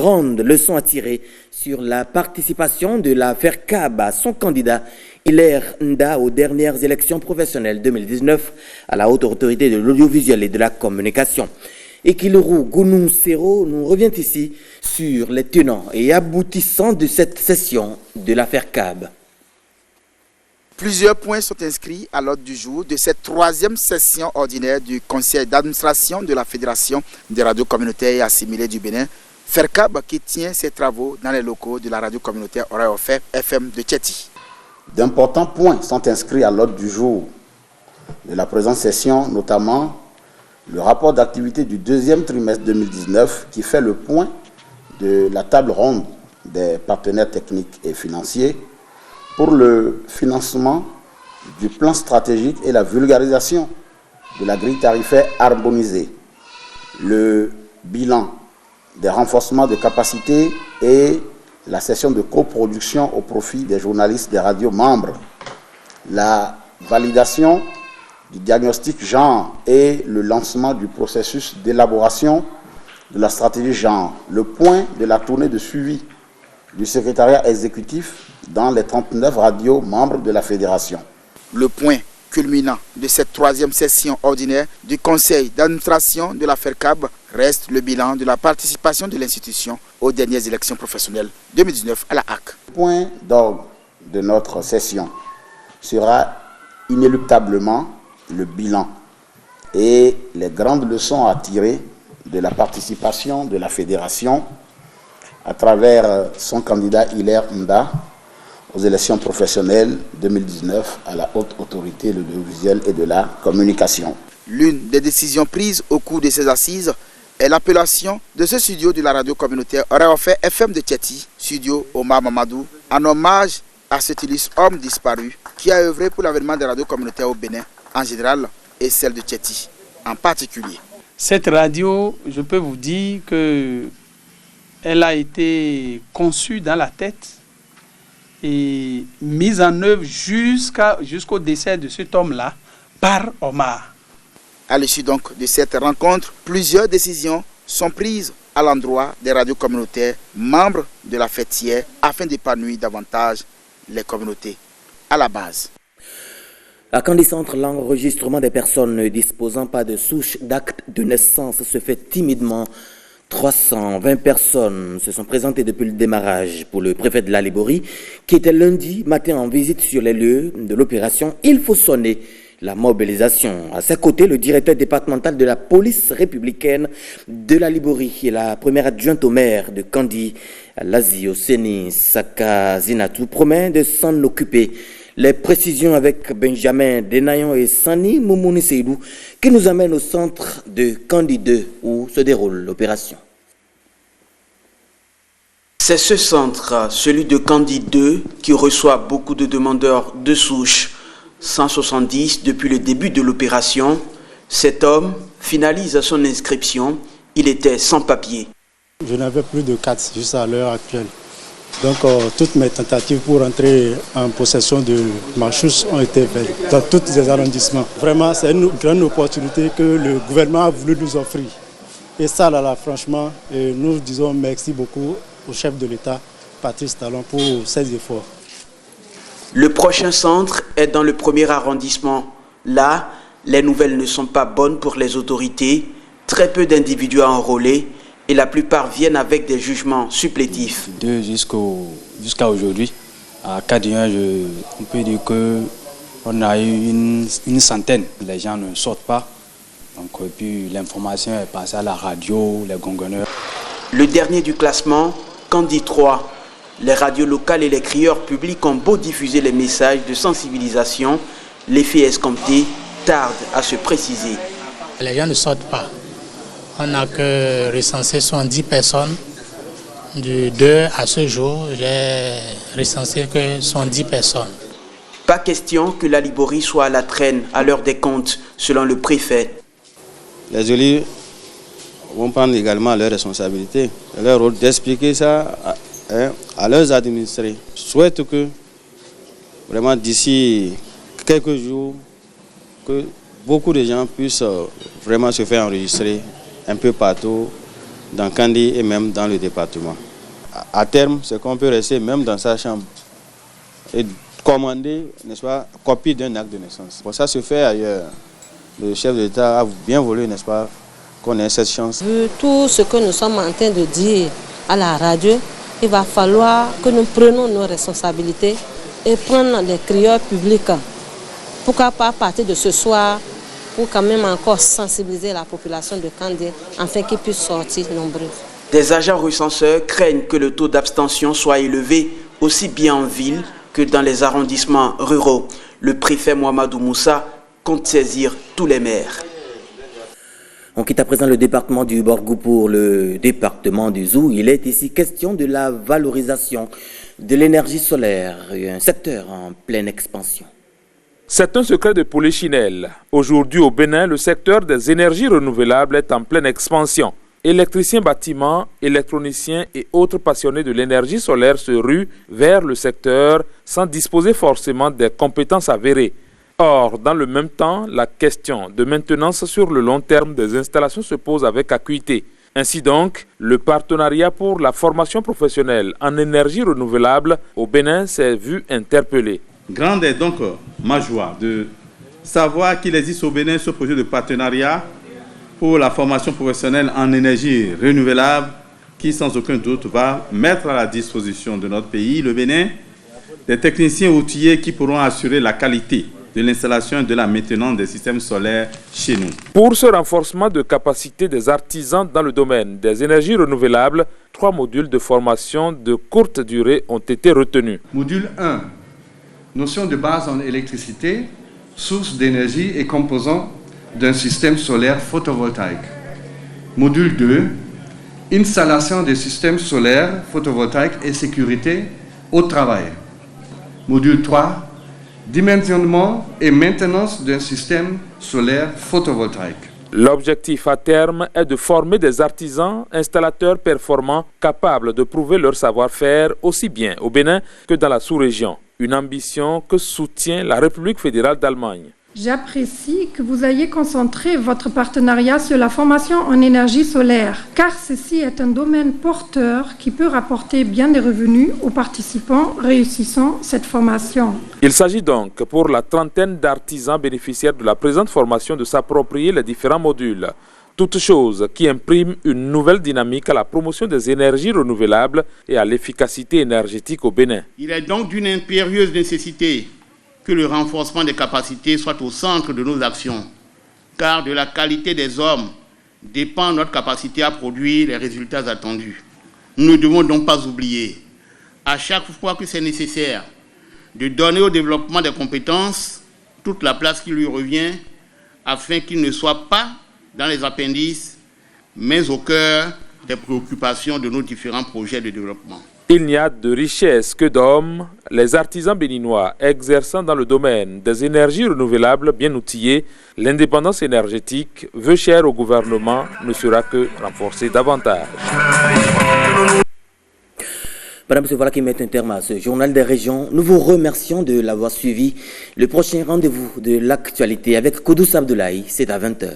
grande leçon à tirer sur la participation de la FERCAB à son candidat Hilaire Nda aux dernières élections professionnelles 2019 à la haute autorité de l'audiovisuel et de la communication. Ekileru Gounou Sero nous revient ici sur les tenants et aboutissants de cette session de la FERCAB. Plusieurs points sont inscrits à l'ordre du jour de cette troisième session ordinaire du Conseil d'administration de la Fédération des radios communautaires et assimilées du Bénin, FERCAB, qui tient ses travaux dans les locaux de la radio communautaire Oreilles Offertes FM de Tchéti. D'importants points sont inscrits à l'ordre du jour de la présente session, notamment le rapport d'activité du deuxième trimestre 2019 qui fait le point de la table ronde des partenaires techniques et financiers pour le financement du plan stratégique et la vulgarisation de la grille tarifaire harmonisée, le bilan des renforcements de capacités et la session de coproduction au profit des journalistes des radios membres, la validation du diagnostic genre et le lancement du processus d'élaboration de la stratégie genre, le point de la tournée de suivi du secrétariat exécutif dans les 39 radios membres de la fédération. Le point culminant de cette troisième session ordinaire du Conseil d'administration de la FERCAB reste le bilan de la participation de l'institution aux dernières élections professionnelles 2019 à la HAC. Le point d'ordre de notre session sera inéluctablement le bilan et les grandes leçons à tirer de la participation de la fédération à travers son candidat Hilaire Nda aux élections professionnelles 2019 à la haute autorité de l'audiovisuel et de la communication. L'une des décisions prises au cours de ces assises est l'appellation de ce studio de la radio communautaire Oreilles Offertes FM de Tchéti, studio Omar Mamadou, en hommage à cet illustre homme disparu qui a œuvré pour l'avènement des radios communautaires au Bénin en général et celle de Tchéti en particulier. Cette radio, je peux vous dire que elle a été conçue dans la tête et mise en œuvre jusqu'au décès de cet homme-là par Omar. À l'issue donc de cette rencontre, plusieurs décisions sont prises à l'endroit des radios communautaires membres de la fêtière afin d'épanouir davantage les communautés à la base. À Candy-Centre, l'enregistrement des personnes ne disposant pas de souche d'acte de naissance se fait timidement. 320 personnes se sont présentées depuis le démarrage pour le préfet de la Liborie, qui était lundi matin en visite sur les lieux de l'opération Il faut sonner la mobilisation. À ses côtés, le directeur départemental de la police républicaine de la Liborie et la première adjointe au maire de Candy, Lazio Seni Saka Zinatou, promet de s'en occuper. Les précisions avec Benjamin Denayon et Sani Moumouni Seydou qui nous amènent au centre de Candy 2 où se déroule l'opération. C'est ce centre, celui de Candy 2, qui reçoit beaucoup de demandeurs de souche. 170 depuis le début de l'opération. Cet homme finalise son inscription. Il était sans papier. Je n'avais plus de carte jusqu'à l'heure actuelle. Donc toutes mes tentatives pour entrer en possession de ma souche ont été faites dans tous les arrondissements. Vraiment, c'est une grande opportunité que le gouvernement a voulu nous offrir. Et ça, là franchement, nous disons merci beaucoup au chef de l'État, Patrice Talon, pour ses efforts. Le prochain centre est dans le premier arrondissement. Là, les nouvelles ne sont pas bonnes pour les autorités. Très peu d'individus enrôlés. Et la plupart viennent avec des jugements supplétifs. Jusqu'à aujourd'hui, à Cadien, on peut dire qu'on a eu une centaine. Les gens ne sortent pas. Donc, puis l'information est passée à la radio, les gongonneurs. Le dernier du classement, Candy 3. Les radios locales et les crieurs publics ont beau diffuser les messages de sensibilisation, l'effet escompté tarde à se préciser. Les gens ne sortent pas. On n'a que recensé 70 personnes. Du 2 à ce jour, j'ai recensé que 70 personnes. Pas question que la Liborie soit à la traîne à l'heure des comptes, selon le préfet. Les élus vont prendre également leurs responsabilités, leur rôle d'expliquer ça à leurs administrés. Je souhaite que, vraiment d'ici quelques jours, que beaucoup de gens puissent vraiment se faire enregistrer un peu partout dans Kandi et même dans le département. À terme, c'est qu'on peut rester même dans sa chambre et commander, n'est-ce pas, copie d'un acte de naissance. Bon, ça se fait ailleurs. Le chef de l'État a bien voulu, n'est-ce pas, qu'on ait cette chance. Vu tout ce que nous sommes en train de dire à la radio, il va falloir que nous prenions nos responsabilités et prendre les crieurs publics. Pourquoi pas à partir de ce soir, pour quand même encore sensibiliser la population de Kandi, afin qu'ils puissent sortir nombreux. Des agents recenseurs craignent que le taux d'abstention soit élevé aussi bien en ville que dans les arrondissements ruraux. Le préfet Mohamedou Moussa compte saisir tous les maires. On quitte à présent le département du Borgou pour le département du Zou. Il est ici question de la valorisation de l'énergie solaire, un secteur en pleine expansion. C'est un secret de Polichinelle. Aujourd'hui au Bénin, le secteur des énergies renouvelables est en pleine expansion. Électriciens bâtiments, électroniciens et autres passionnés de l'énergie solaire se ruent vers le secteur sans disposer forcément des compétences avérées. Or, dans le même temps, la question de maintenance sur le long terme des installations se pose avec acuité. Ainsi donc, le partenariat pour la formation professionnelle en énergie renouvelable au Bénin s'est vu interpellé. Grande est donc ma joie de savoir qu'il existe au Bénin ce projet de partenariat pour la formation professionnelle en énergie renouvelable qui, sans aucun doute, va mettre à la disposition de notre pays, le Bénin, des techniciens outillés qui pourront assurer la qualité de l'installation et de la maintenance des systèmes solaires chez nous. Pour ce renforcement de capacité des artisans dans le domaine des énergies renouvelables, 3 modules de formation de courte durée ont été retenus. Module 1, notion de base en électricité, source d'énergie et composants d'un système solaire photovoltaïque. Module 2, installation des systèmes solaires photovoltaïques et sécurité au travail. Module 3, dimensionnement et maintenance d'un système solaire photovoltaïque. L'objectif à terme est de former des artisans installateurs performants capables de prouver leur savoir-faire aussi bien au Bénin que dans la sous-région. Une ambition que soutient la République fédérale d'Allemagne. J'apprécie que vous ayez concentré votre partenariat sur la formation en énergie solaire, car ceci est un domaine porteur qui peut rapporter bien des revenus aux participants réussissant cette formation. Il s'agit donc pour la trentaine d'artisans bénéficiaires de la présente formation de s'approprier les différents modules. Toute chose qui imprime une nouvelle dynamique à la promotion des énergies renouvelables et à l'efficacité énergétique au Bénin. Il est donc d'une impérieuse nécessité que le renforcement des capacités soit au centre de nos actions, car de la qualité des hommes dépend notre capacité à produire les résultats attendus. Nous ne devons donc pas oublier, à chaque fois que c'est nécessaire, de donner au développement des compétences toute la place qui lui revient, afin qu'il ne soit pas dans les appendices, mais au cœur des préoccupations de nos différents projets de développement. Il n'y a de richesse que d'hommes. Les artisans béninois exerçant dans le domaine des énergies renouvelables bien outillés, l'indépendance énergétique, veut chère au gouvernement, ne sera que renforcée davantage. Madame, c'est voilà qui met un terme à ce journal des régions. Nous vous remercions de l'avoir suivi. Le prochain rendez-vous de l'actualité avec Koudous Abdoulaye, c'est à 20h.